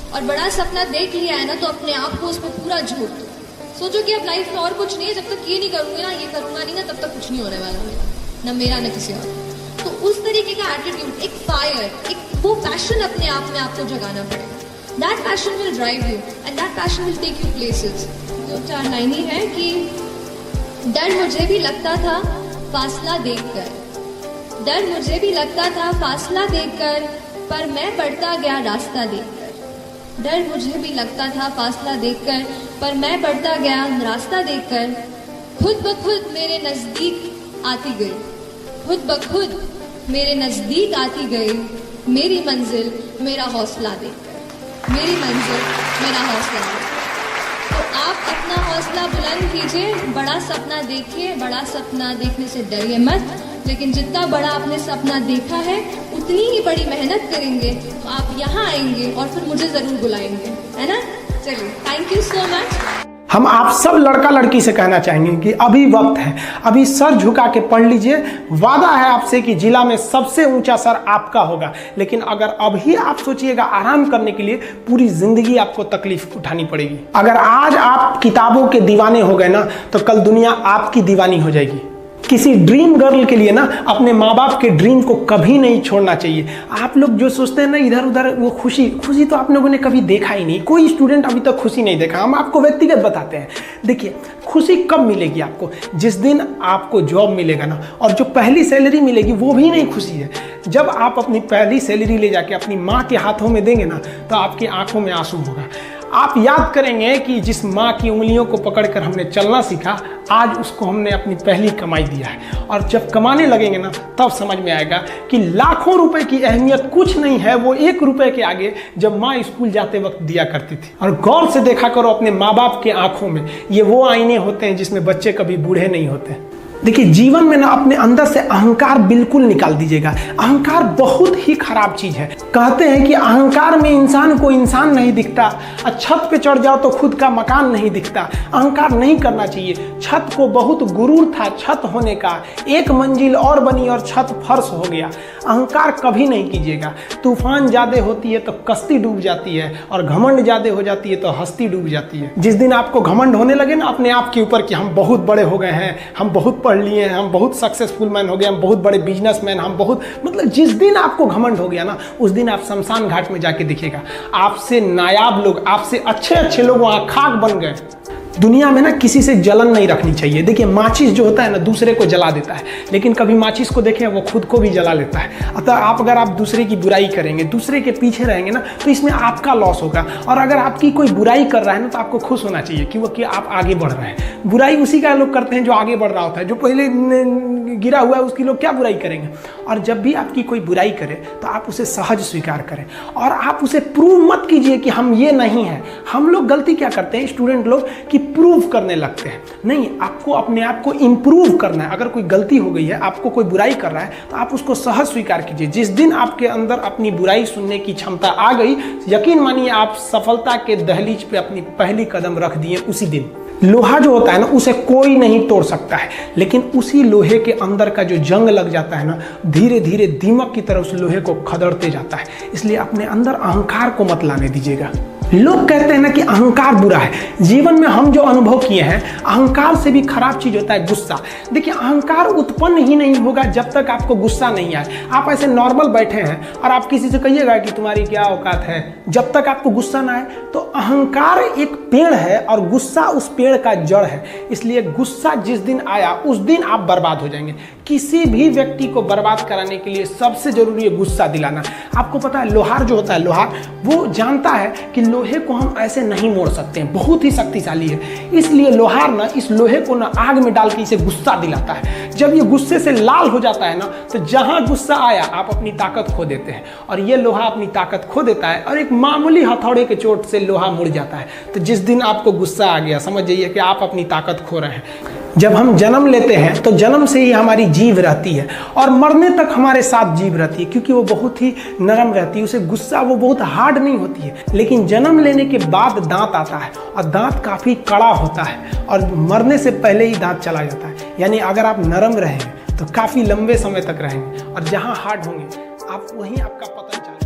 और बड़ा सपना देख लिया है ना तो अपने आप को उसमें पूरा झोंक दो। सोचो कि अब लाइफ में और कुछ नहीं है, जब तक ये नहीं करूंगी ना, ये करूंगा नहीं ना, तब तक कुछ नहीं होने वाला है, ना मेरा ना किसी और। तो उस तरीके का एटीट्यूड, एक फायर, एक वो पैशन अपने आप में आपको जगाना पड़ेगा। That passion will drive you and that passion will take you places. तो 4 लाइन ही है कि डर मुझे भी लगता था फासला देखकर, डर मुझे भी लगता था फासला देखकर, पर मैं बढ़ता गया रास्ता देखकर। डर मुझे भी लगता था फासला देखकर, पर मैं बढ़ता गया रास्ता देखकर। खुद ब खुद मेरे नजदीक आती गई, खुद ब खुद मेरे नजदीक आती गई, मेरी मंजिल मेरा हौसला देखकर, मेरी मंजिल मेरा हौसला देखकर। तो आप अपना हौसला बुलंद कीजिए, बड़ा सपना देखिए, बड़ा सपना देखने से डरिए मत, लेकिन जितना बड़ा आपने सपना देखा है उतनी ही बड़ी मेहनत करेंगे तो आप यहाँ आएंगे और फिर मुझे जरूर बुलाएंगे, है ना। चलिए, थैंक यू सो मच। हम आप सब लड़का लड़की से कहना चाहेंगे कि अभी वक्त है, अभी सर झुका के पढ़ लीजिए। वादा है आपसे कि जिला में सबसे ऊंचा सर आपका होगा, लेकिन अगर अभी आप सोचिएगा आराम करने के लिए, पूरी जिंदगी आपको तकलीफ उठानी पड़ेगी। अगर आज आप किताबों के दीवाने हो गए ना, तो कल दुनिया आपकी दीवानी हो जाएगी। किसी ड्रीम गर्ल के लिए ना अपने माँ बाप के ड्रीम को कभी नहीं छोड़ना चाहिए। आप लोग जो सोचते हैं ना इधर उधर, वो खुशी तो आप लोगों ने कभी देखा ही नहीं। कोई स्टूडेंट अभी तक खुशी नहीं देखा। हम आपको व्यक्तिगत बताते हैं। देखिए, खुशी कब मिलेगी आपको? जिस दिन आपको जॉब मिलेगा ना, और जो पहली सैलरी मिलेगी वो भी नहीं खुशी है। जब आप अपनी पहली सैलरी ले जाके अपनी माँ के हाथों में देंगे ना, तो आपकी आंखों में आंसू होगा। आप याद करेंगे कि जिस माँ की उंगलियों को पकड़कर हमने चलना सीखा, आज उसको हमने अपनी पहली कमाई दिया है। और जब कमाने लगेंगे ना, तब समझ में आएगा कि लाखों रुपए की अहमियत कुछ नहीं है, वो 1 रुपए के आगे जब माँ स्कूल जाते वक्त दिया करती थी। और गौर से देखा करो अपने माँ बाप के आंखों में, ये वो आईने होते हैं जिसमें बच्चे कभी बूढ़े नहीं होते। देखिए, जीवन में ना अपने अंदर से अहंकार बिल्कुल निकाल दीजिएगा। अहंकार बहुत ही खराब चीज है। कहते हैं कि अहंकार में इंसान को इंसान नहीं दिखता, छत पे चढ़ जाओ तो खुद का मकान नहीं दिखता। अहंकार नहीं करना चाहिए। छत को बहुत गुरूर था छत होने का, 1 मंजिल और बनी और छत फर्श हो गया। अहंकार कभी नहीं कीजिएगा। तूफान ज्यादा होती है तो कश्ती डूब जाती है, और घमंड ज्यादा हो जाती है तो हस्ती डूब जाती है। जिस दिन आपको घमंड होने लगे ना अपने आप के ऊपर कि हम बहुत बड़े हो गए हैं, हम बहुत पढ़ लिए हैं, हम बहुत सक्सेसफुल मैन हो गए, हम बहुत बड़े बिजनेसमैन, हम बहुत, मतलब जिस दिन आपको घमंड हो गया ना, उस दिन आप शमशान घाट में जाके देखिएगा, आपसे नायाब लोग, आपसे अच्छे अच्छे लोग वहां खाक बन गए। दुनिया में ना किसी से जलन नहीं रखनी चाहिए। देखिए, माचिस जो होता है ना दूसरे को जला देता है, लेकिन कभी माचिस को देखें वो खुद को भी जला लेता है। अतः अगर आप दूसरे की बुराई करेंगे, दूसरे के पीछे रहेंगे ना, तो इसमें आपका लॉस होगा। और अगर आपकी कोई बुराई कर रहा है ना, तो आपको खुश होना चाहिए कि आप आगे बढ़ रहे हैं। बुराई उसी का लोग करते हैं जो आगे बढ़ रहा होता है। जो पहले गिरा हुआ है उसकी लोग क्या बुराई करेंगे। और जब भी आपकी कोई बुराई करे तो आप उसे सहज स्वीकार करें, और आप उसे प्रूव मत कीजिए कि हम ये नहीं हैं। हम लोग गलती क्या करते हैं स्टूडेंट लोग, कि प्रूव करने लगते हैं। नहीं, आपको अपने आप को इम्प्रूव करना है। अगर कोई गलती हो गई है, आपको कोई बुराई कर रहा है, तो आप उसको सहज स्वीकार कीजिए। जिस दिन आपके अंदर अपनी बुराई सुनने की क्षमता आ गई, यकीन मानिए आप सफलता के दहलीज पे अपनी पहली कदम रख दिए उसी दिन। लोहा जो होता है ना, उसे कोई नहीं तोड़ सकता है, लेकिन उसी लोहे के अंदर का जो जंग लग जाता है ना, धीरे धीरे दीमक की तरह उस लोहे को खदड़ते जाता है। इसलिए अपने अंदर अहंकार को मत लाने दीजिएगा। लोग कहते हैं ना कि अहंकार बुरा है। जीवन में हम जो अनुभव किए हैं, अहंकार से भी खराब चीज होता है गुस्सा। देखिए, अहंकार उत्पन्न ही नहीं होगा जब तक आपको गुस्सा नहीं आए। आप ऐसे नॉर्मल बैठे हैं और आप किसी से कहिएगा कि तुम्हारी क्या औकात है, जब तक आपको गुस्सा ना आए। तो अहंकार एक पेड़ है और गुस्सा उस पेड़ का जड़ है। इसलिए गुस्सा जिस दिन आया उस दिन आप बर्बाद हो जाएंगे। किसी भी व्यक्ति को बर्बाद कराने के लिए सबसे जरूरी है गुस्सा दिलाना। आपको पता है, लोहार जो होता है, लोहार वो जानता है कि लोहे को हम ऐसे नहीं मोड़ सकते हैं, बहुत ही शक्तिशाली है। इसलिए लोहार ना इस लोहे को ना आग में डाल के इसे गुस्सा दिलाता है। जब ये गुस्से से लाल हो जाता है ना, तो जहां गुस्सा आया आप अपनी ताकत खो देते हैं, और ये लोहा अपनी ताकत खो देता है, और एक मामूली हथौड़े के चोट से लोहा मुड़ जाता है। तो जिस दिन आपको गुस्सा आ गया, समझ जाइए कि आप अपनी ताकत खो रहे हैं। जब हम जन्म लेते हैं तो जन्म से ही हमारी जीभ रहती है, और मरने तक हमारे साथ जीभ रहती है, क्योंकि वो बहुत ही नरम रहती है। उसे गुस्सा वो बहुत हार्ड नहीं होती है। लेकिन जन्म लेने के बाद दांत आता है, और दांत काफी कड़ा होता है, और मरने से पहले ही दांत चला जाता है। यानी अगर आप नरम रहें तो काफी लंबे समय तक रहेंगे, और जहां हार्ड होंगे आप वहीं आपका पतन